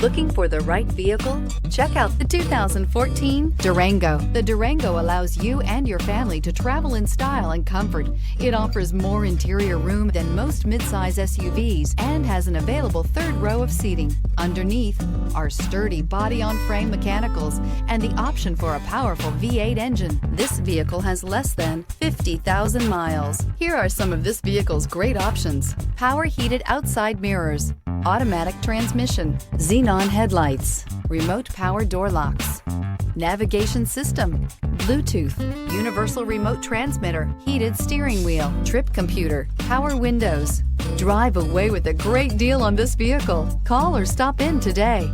Looking for the right vehicle? Check out the 2014 Durango. The Durango allows you and your family to travel in style and comfort. It offers more interior room than most midsize SUVs and has an available third row of seating. Underneath are sturdy body-on-frame mechanicals and the option for a powerful V8 engine. This vehicle has less than 50,000 miles. Here are some of this vehicle's great options: power heated outside mirrors, automatic transmission, xenon headlights, remote power door locks, navigation system, Bluetooth, universal remote transmitter, heated steering wheel, trip computer, power windows. Drive away with a great deal on this vehicle. Call or stop in today.